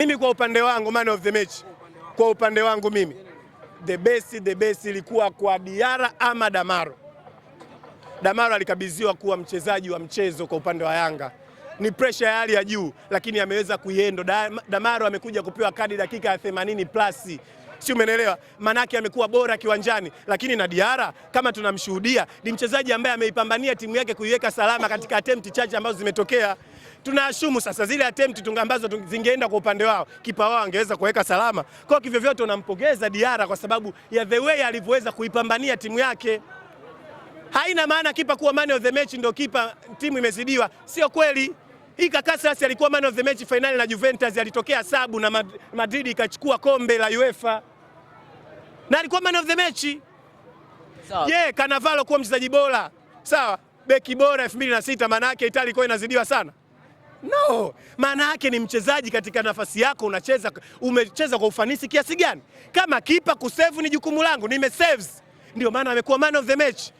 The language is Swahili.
Mimi kwa upande wangu man of the match. Kwa upande wangu mimi the best ilikuwa kwa Diarra ama Damaro. Damaro alikabidhiwa kuwa mchezaji wa mchezo kwa upande wa Yanga. Ni pressure ya hali ya juu lakini ameweza kuiendo. Damaro amekuja kupewa kadi dakika ya 80 plus. Si umeelewa? Manake amekuwa bora kiwanjani, lakini na Diarra kama tunamshuhudia ni mchezaji ambaye ameipambania timu yake kuiweka salama katika attempt chache ambazo zimetokea. Tunaashumu sasa zile attempt ambazo zingeenda kwa upande wao, kipa wao angeweza kuweka salama. Kwa hivyo vyote unampongeza Diarra kwa sababu ya the way alivyoweza kuipambania timu yake. Haina maana kipa kuwa man of the match ndio kipa timu imezidiwa. Sio kweli. Hii Casillas alikuwa man of the match finali na Juventus, alitokea sabu na Madrid ikachukua kombe la UEFA. Na alikuwa man of the match. Sawa. Cannavaro kuwa mchezaji bora. Sawa. Beki bora 2006 maana yake Italia ilikuwa inazidiwa sana. No, maana yake ni mchezaji katika nafasi yako umecheza kwa ufanisi kiasi gani? Kama kipa kusave ni jukumu langu, nimesaves. Ndio maana amekuwa man of the match.